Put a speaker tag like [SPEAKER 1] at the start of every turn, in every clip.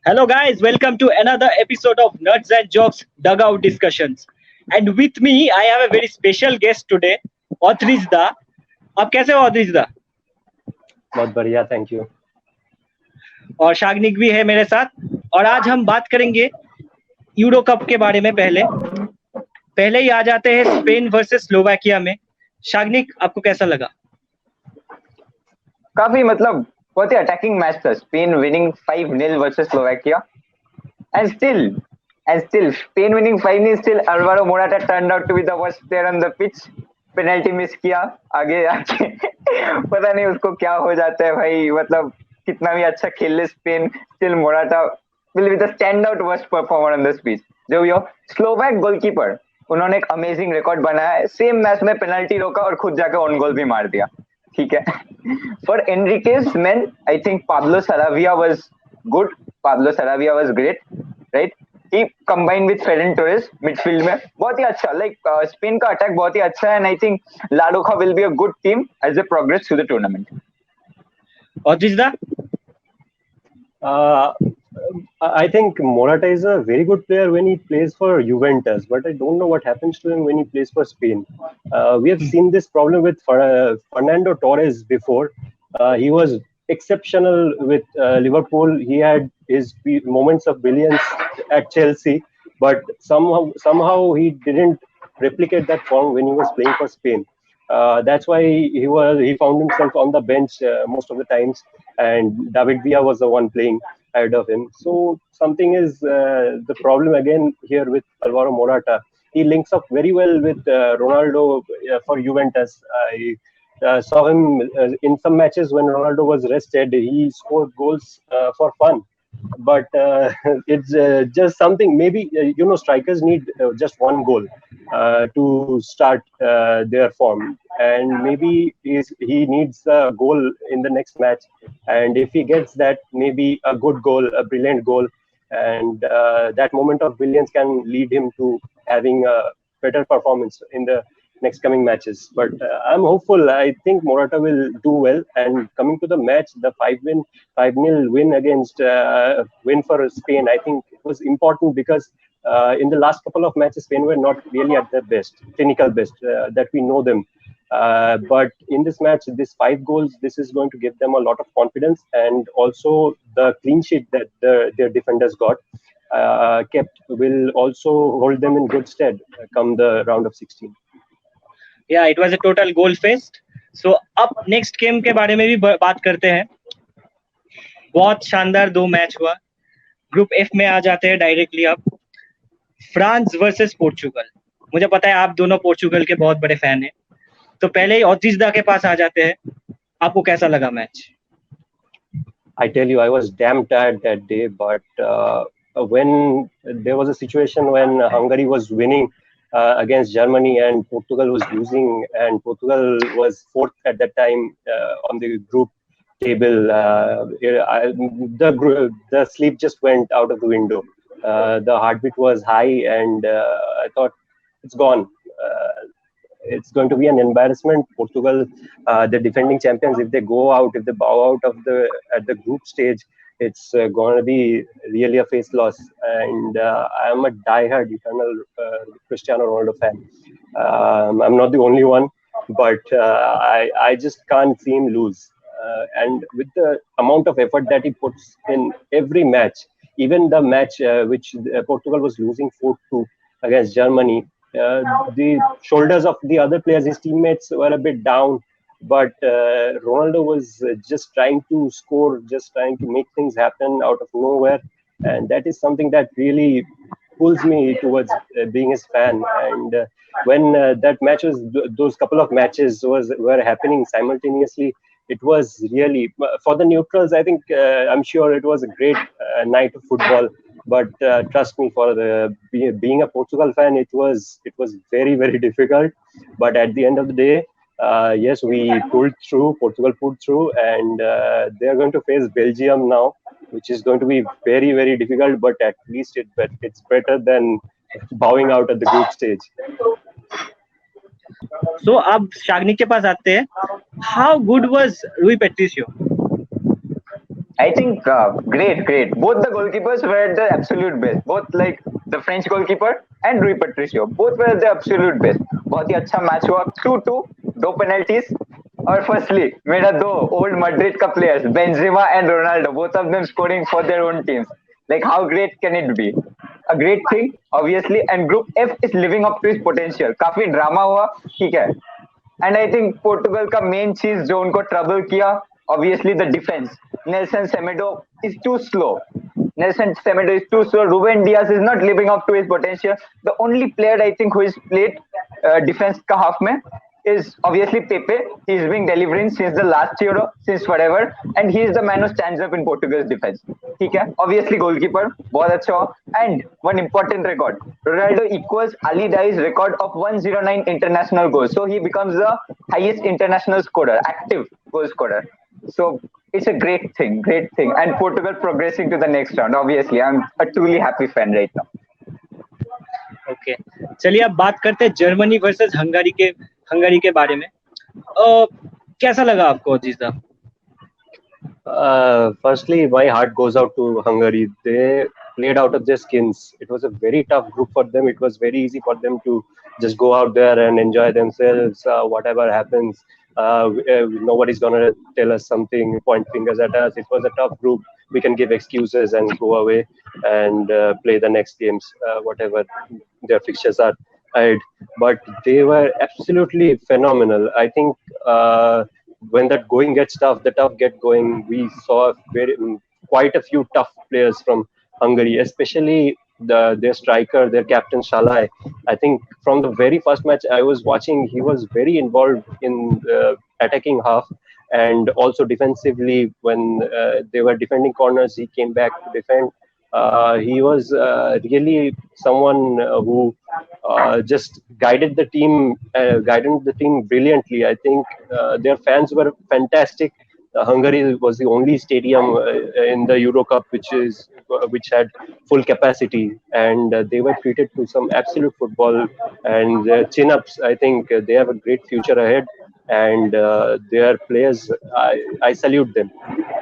[SPEAKER 1] Hello, guys. Welcome to another episode of Nuts and Jokes Dugout Discussions. And with me, I have a very special guest today, Odrizda. आप कैसे हो ऑद्रिजदा?
[SPEAKER 2] बहुत बढ़िया, thank you.
[SPEAKER 1] और शाग्निक भी है मेरे साथ। और आज हम बात करेंगे यूरो कप के बारे में। पहले ही आ जाते हैं स्पेन वर्सेस स्लोवाकिया में। शाग्निक, आपको कैसा लगा?
[SPEAKER 3] काफी बहुत ही अटैकिंग मैच था। Spain winning 5-0 versus Slovakia and still Spain winning 5-0 still Alvaro Morata turned out to be the worst player on the pitch. Penalty miss किया आगे आके पता नहीं उसको क्या हो जाता है भाई। कितना भी अच्छा खेल ले Spain, still Morata will be the stand out worst performer on the pitch. जो यो स्लोवैक गोलकीपर, उन्होंने एक अमेजिंग रिकॉर्ड बनाया है। सेम मैच में पेनल्टी रोका और खुद जाके ऑन गोल भी मार दिया। ठीक है। For Enrique's men, I think Pablo Sarabia was good. Pablo Sarabia was great, right? He combined with Ferran Torres midfield में बहुत ही अच्छा। स्पेन का अटैक बहुत ही अच्छा है, and I think Ladoja will be a good team as they progress through the tournament.
[SPEAKER 1] ऑद्रिजदा?
[SPEAKER 2] I think Morata is a very good player when he plays for Juventus, but I don't know what happens to him when he plays for Spain. We have seen this problem with Fernando Torres before. He was exceptional with Liverpool. He had his moments of brilliance at Chelsea, but somehow he didn't replicate that form when he was playing for Spain. That's why he found himself on the bench most of the times, and David Villa was the one playing ahead of him. So something is the problem again here with Alvaro Morata. He links up very well with Ronaldo for Juventus. I saw him in some matches when Ronaldo was rested. He scored goals for fun. But it's just something. Maybe strikers need just one goal to start their form, and maybe he needs a goal in the next match. And if he gets that, maybe a good goal, a brilliant goal, and that moment of brilliance can lead him to having a better performance in the next coming matches. But I'm hopeful. I think Morata will do well. And coming to the match, the 5-0 win against win for Spain, I think it was important because in the last couple of matches, Spain were not really at their best, clinical best, that we know them. But in this match, this 5 goals, this is going to give them a lot of confidence, and also the clean sheet that their defenders got will also hold them in good stead come the round of 16.
[SPEAKER 1] Yeah, it was a total goal fest. So अब next game के बारे में भी बात करते हैं। बहुत शानदार 2 मैच हुआ। ग्रुप एफ में आ जाते हैं डायरेक्टली अब। France versus Portugal. मुझे पता है आप दोनों पोर्चुगल के बहुत बड़े फैन हैं, तो पहले ही ऑद्रिजदा के पास आ जाते हैं। आपको कैसा लगा match?
[SPEAKER 2] I tell you, I was damn tired that day, but when there was a situation when Hungary was winning against Germany and Portugal was losing, and Portugal was 4th at that time on the group table, the sleep just went out of the window. The heartbeat was high, and I thought it's gone. It's going to be an embarrassment. Portugal, the defending champions, if they bow out at the group stage, it's going to be really a face loss. And I am a diehard eternal Cristiano Ronaldo fan. I'm not the only one, but I just can't see him lose. And with the amount of effort that he puts in every match, even the match which Portugal was losing 4-2 against Germany, the shoulders of the other players, his teammates, were a bit down, but Ronaldo was just trying to score, just trying to make things happen out of nowhere, and that is something that really pulls me towards being his fan. And when that match was, those couple of matches were happening simultaneously, it was really, for the neutrals, I think, I'm sure it was a great night of football. But trust me, for being a Portugal fan, it was very, very difficult. But at the end of the day, yes, we pulled through. Portugal pulled through, and they are going to face Belgium now, which is going to be very, very difficult. But at least it's better than bowing out at the group stage.
[SPEAKER 1] So अब शाग्निक के पास आते हैं। How good was Rui Patricio?
[SPEAKER 3] I think great. Both the goalkeepers were at the absolute best. Both like the French goalkeeper and Rui Patricio. Both were at the absolute best. बहुत ही अच्छा match हुआ. 2-2, दो penalties. और firstly, मेरा दो old Madrid का players, Benzema and Ronaldo, both of them scoring for their own teams. Like how great can it be? A great thing, obviously. And Group F is living up to its potential. काफी drama हुआ, ठीक है. And I think Portugal का main चीज जो उनको trouble किया obviously the defence Nelson Semedo is too slow Nelson Semedo is too slow. Ruben Diaz is not living up to his potential. The only player I think who is played defense ka half mein is obviously Pepe. He's been delivering since the last Euro, since forever, and he is the man who stands up in Portugal's defense. ठीक है, obviously goalkeeper बहुत अच्छा हो. And one important record, Ronaldo equals Ali Dai's record of 109 international goals. So he becomes the highest international scorer, active goal scorer. So it's a great thing, and Portugal progressing to the next round. Obviously, I'm a truly happy fan right now.
[SPEAKER 1] Okay, चलिए अब बात करते हैं Germany versus Hungary के बारे में. कैसा लगा आपको अजीज साहब?
[SPEAKER 2] Firstly, my heart goes out to Hungary. They played out of their skins. It was a very tough group for them. It was very easy for them to just go out there and enjoy themselves. Whatever happens, nobody's gonna tell us something, point fingers at us. It was a tough group. We can give excuses and go away and play the next games, whatever their fixtures are ahead. But they were absolutely phenomenal. I think when that going gets tough, the tough get going. We saw quite a few tough players from Hungary, especially their striker, their captain Shalai. I think from the very first match I was watching, he was very involved in the attacking half and also defensively. When they were defending corners, he came back to defend. He was really someone who just guided the team brilliantly. I think their fans were fantastic. Hungary was the only stadium in the Euro Cup which had full capacity, and they were treated to some absolute football and their chin-ups. I think they have a great future ahead, and their players, I salute them.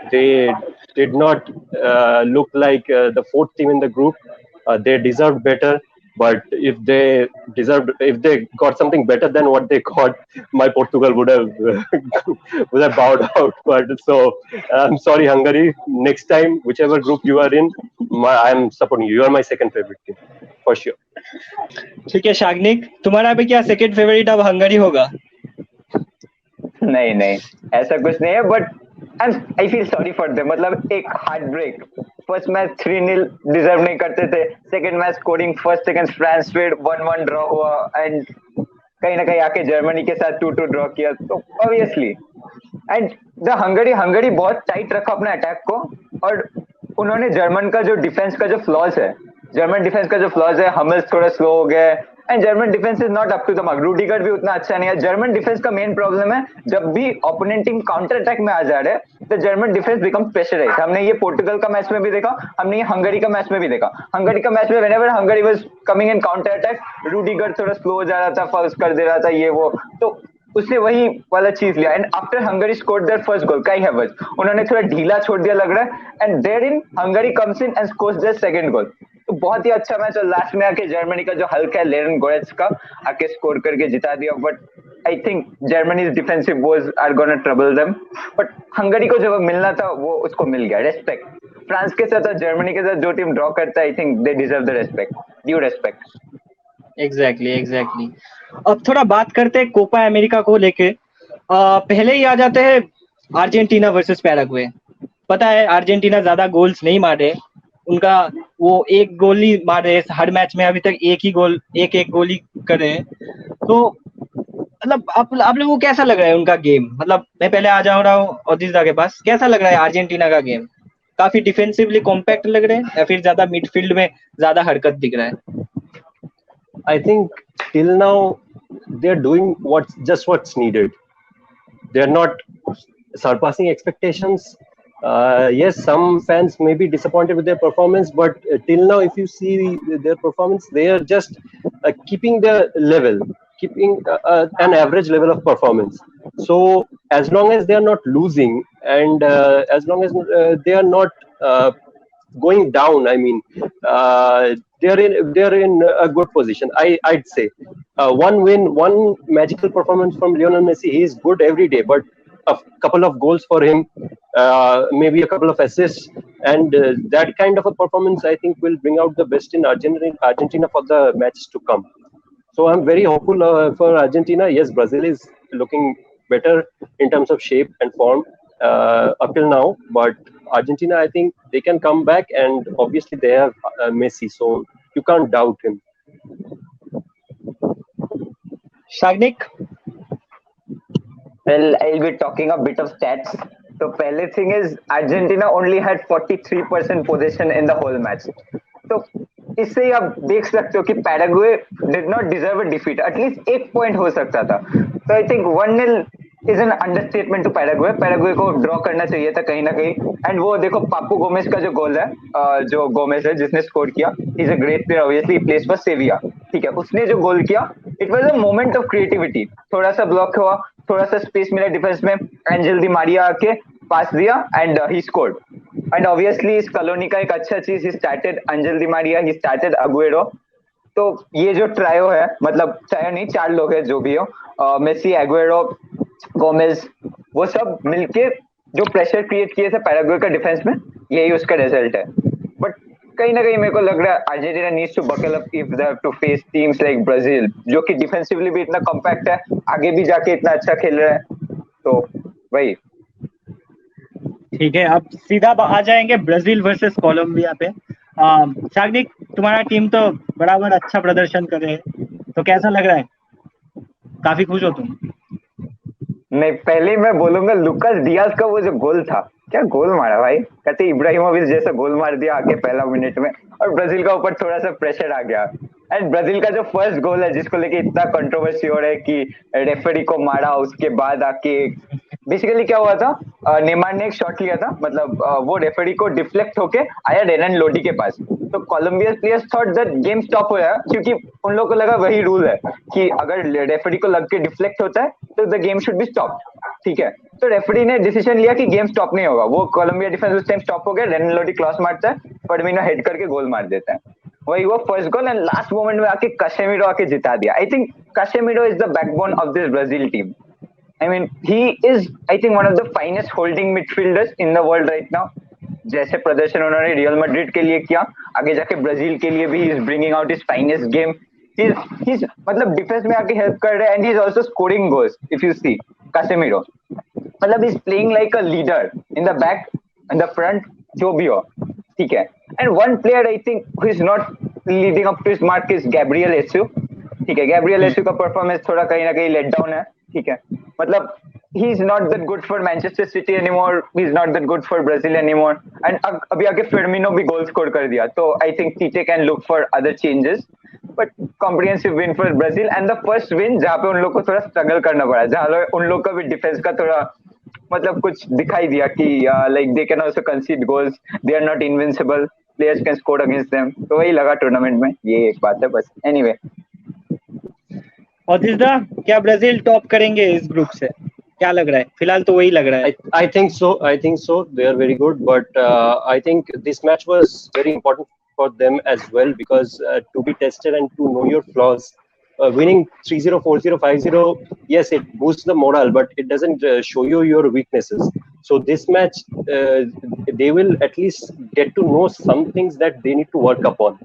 [SPEAKER 2] They did not look like the fourth team in the group. They deserved better. But if they got something better than what they got, my Portugal would have bowed out. But so I'm sorry, Hungary. Next time, whichever group you are in, I'm supporting you. You are my second favorite team for sure.
[SPEAKER 1] ठीक है शाग्निक, तुम्हारा भी क्या second favourite अब Hungary होगा?
[SPEAKER 3] नहीं ऐसा कुछ नहीं है, but I feel sorry for them. मतलब एक heartbreak. First match 3-0 deserve नहीं करते थे. Second match scoring first against France, फिर 1-1 ड्रॉ हुआ एंड कहीं ना कहीं आके जर्मनी के साथ 2-2 ड्रॉ किया. तो ऑब्वियसली एंड द हंगरी बहुत टाइट रखा अपने अटैक को, और उन्होंने जर्मन का जो डिफेंस का जो फ्लॉज है, हमल्स थोड़ा स्लो हो गए and German defence is not up to the mark. Rudiger भी उतना अच्छा नहीं है. जर्मन डिफेंस का मेन प्रॉब्लम है, जब भी ओपोनेंट टीम काउंटर अटैक में आ जा रहे हैं तो जर्मन डिफेंस बिकम प्रेशराइज. हमने ये पोर्टुगल का मैच में भी देखा, हमने ये हंगरी का मैच में भी देखा. हंगरी का मैच में whenever Hungary was coming in counter attack, Rudiger थोड़ा स्लो हो जा रहा था, फॉल्स कर दे रहा था, ये वो. तो उसने वही वाला चीज लिया. And after Hungary scored their first goal, Kai Havertz, उन्होंने थोड़ा ढीला छोड़ दिया लग रहा है, and there in Hungary comes in and scores their second goal. तो बहुत ही अच्छा मैच. और लास्ट में आके जर्मनी का जो हल्का है लेरन गोरेट्स्का आके स्कोर करके जिता दिया. But I think Germany's defensive goals are gonna trouble them. But Hungary को जो मिलना था वो उसको मिल गया. रेस्पेक्ट. फ्रांस के साथ और जर्मनी के साथ जो टीम ड्रॉ करता है, I think they deserve the respect, due respect.
[SPEAKER 1] Exactly. अब थोड़ा बात करते हैं कोपा अमेरिका को लेके. पहले ही आ जाते हैं अर्जेंटीना वर्सेस पैराग्वे. पता है अर्जेंटीना ज्यादा गोल्स नहीं मारे, उनका वो एक गोल ही मार रहे हर मैच में. अभी तक एक गोल ही कर रहे हैं. तो मतलब आप लोगों को कैसा लग रहा है उनका गेम? मतलब मैं पहले आ जा रहा हूँ अजीजा के पास. कैसा लग रहा है अर्जेंटीना का गेम? काफी डिफेंसिवली कॉम्पैक्ट लग रहे हैं या फिर ज्यादा मिडफील्ड में ज्यादा हरकत दिख रहा है?
[SPEAKER 2] I think till now they're doing what's needed. They're not surpassing expectations. Yes, some fans may be disappointed with their performance, but till now, if you see their performance, they are just keeping their level, keeping an average level of performance. So as long as they are not losing, and as long as they are not going down, I mean, they are in a good position. I'd say one win, one magical performance from Lionel Messi. He is good every day, but a couple of goals for him, maybe a couple of assists, and that kind of a performance, I think, will bring out the best in Argentina for the matches to come. So I'm very hopeful for Argentina. Yes, Brazil is looking better in terms of shape and form up till now, but Argentina, I think they can come back, and obviously they have Messi, so you can't doubt him.
[SPEAKER 1] Shagnik?
[SPEAKER 3] Well, I'll be talking a bit of stats. So, first thing is Argentina only had 43% possession in the whole match. तो इससे ही आप देख सकते हो कि Paraguay did not deserve a defeat, at least एक point हो सकता था. तो I think 1-0 is an understatement to Paraguay को ड्रॉ करना चाहिए था कहीं ना कहीं. एंड वो देखो पापू गोमेज का जो गोल है, जो गोमेज है जिसने स्कोर किया, is a great player, obviously place for सेविया. ठीक है, उसने जो गोल किया, it was a moment of creativity. थोड़ा सा ब्लॉक हुआ, थोड़ा सा स्पेस मिला डिफेंस में, एंजेल दी मारिया आके पास दिया and he scored. And obviously इस कॉलोनी का एक अच्छा चीज, he started angel the Maria, he started Aguero. तो ये जो ट्रायो है, मतलब ट्रायो नहीं, 4 लोग हैं जो भी हो, मेसी, एगुएरो, गोमेज, वो सब मिलके जो प्रेशर क्रिएट किए थे पैराग्वे का डिफेंस में, यही उसका रिजल्ट है. बट कहीं ना कहीं मेरे को लग रहा है Argentina needs to buckle up if they have to face teams like Brazil, जो कि डिफेंसिवली भी इतना कॉम्पैक्ट है, आगे भी जाके इतना अच्छा खेल रहा है. तो वही
[SPEAKER 1] ठीक है, अब सीधा आ जाएंगे ब्राजील वर्सेस कोलंबिया पे. शागनिक, तुम्हारा टीम तो बराबर अच्छा प्रदर्शन कर रहे हैं, तो कैसा लग रहा है? काफी खुश हो तुम?
[SPEAKER 3] नहीं, पहले मैं बोलूंगा लुकास डियाज का वो जो गोल था, क्या गोल मारा भाई, कहते इब्राहिमोविच जैसा गोल मार दिया आके पहला मिनट में, और ब्राजील का ऊपर थोड़ा सा प्रेशर आ गया. एंड ब्राजील का जो फर्स्ट गोल है, जिसको लेके इतना कंट्रोवर्सी हो रहा है कि रेफरी को मारा, उसके बाद आके बेसिकली क्या हुआ था, नेमार ने एक शॉट लिया था, मतलब वो रेफरी को डिफ्लेक्ट होके आया रेनन लोडी के पास. तो Colombia players thought that game stop हो जाएगा, क्योंकि उन लोगों को लगा वही रूल है कि अगर रेफरी को लग के डिफ्लेक्ट होता है तो the game should be stop. ठीक है, तो रेफरी ने डिसीजन लिया कि गेम स्टॉप नहीं होगा. वो कोलंबिया डिफेंस उस टाइम स्टॉप हो गया, रेनन लोडी क्रॉस मारता है, फर्मिनो हेड करके गोल मार देता है. वही वो first goal, and last moment में आके कासेमिरो आके जिता दिया. I think Casemiro is the backbone of this Brazil team. I mean, he is, I think, one of the finest holding midfielders in the world right now. जैसे प्रदर्शन उन्होंने real Madrid के लिए किया, आगे जाके ब्राजील के लिए भी he is bringing out his finest game. He's मतलब डिफेंस में आके हेल्प कर रहे हैं, and he is also scoring goals. If you see Casemiro, मतलब he is playing like a leader in the back, in the front, जो भी हो. ठीक है. And one player I think who is not leading up to his mark is Gabriel Jesus. ठीक है, Gabriel Jesus का performance थोड़ा कहीं ना कहीं लेट डाउन है. ठीक है, मतलब he is not that good for Manchester City anymore, he is not that good for Brazil anymore, and अभी आके Firmino भी गोल स्कोर कर दिया. तो I think Tite can look for other changes, but comprehensive win for Brazil, and the first win जहाँ पे उन लोग को थोड़ा स्ट्रगल करना पड़ा, जहाँ उन लोग का भी डिफेंस का थोड़ा मतलब कुछ दिखाई दिया कि like they can also concede goals, they are not invincible, players can score against them. तो वही लगा टूर्नामेंट में, ये एक बात है बस. Anyway,
[SPEAKER 1] और दिसदा, क्या ब्राजील टॉप करेंगे इस ग्रुप से? क्या लग रहा है? फिलहाल तो वही लग रहा है.
[SPEAKER 2] I think so. They are very good, but I think this match was very important for them as well, because to be tested and to know your flaws. Winning 3-0, 4-0, 5-0, yes, it boosts the morale, but it doesn't show you your weaknesses. So this match, they will at least get to know some things that they need to work upon.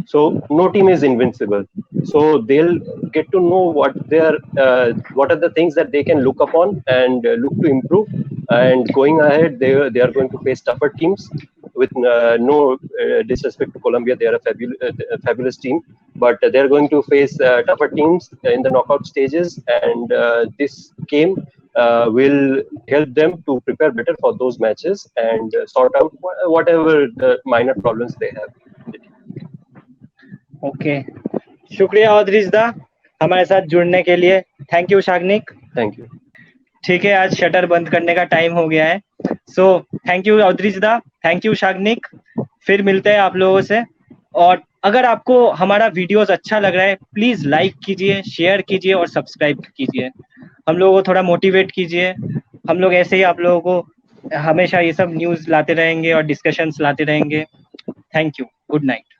[SPEAKER 2] So no team is invincible. So they'll get to know what are the things that they can look upon and look to improve. And going ahead, they are going to face tougher teams. With no disrespect to Colombia, they are a fabulous team, but they're going to face tougher teams in the knockout stages, and this game will help them to prepare better for those matches and sort out whatever the minor problems they have.
[SPEAKER 1] Okay, शुक्रिया औदरिजदा हमारे साथ जुड़ने के लिए. Thank you शागनिक.
[SPEAKER 2] Thank you.
[SPEAKER 1] ठीक है, आज शटर बंद करने का टाइम हो गया है. सो थैंक यू औदरिजदा, थैंक यू शागनिक. फिर मिलते हैं आप लोगों से, और अगर आपको हमारा वीडियोस अच्छा लग रहा है, प्लीज लाइक कीजिए, शेयर कीजिए और सब्सक्राइब कीजिए। हम लोगों को थोड़ा मोटिवेट कीजिए। हम लोग ऐसे ही आप लोगों को हमेशा ये सब न्यूज़ लाते रहेंगे और डिस्कशंस लाते रहेंगे। Thank you, good night.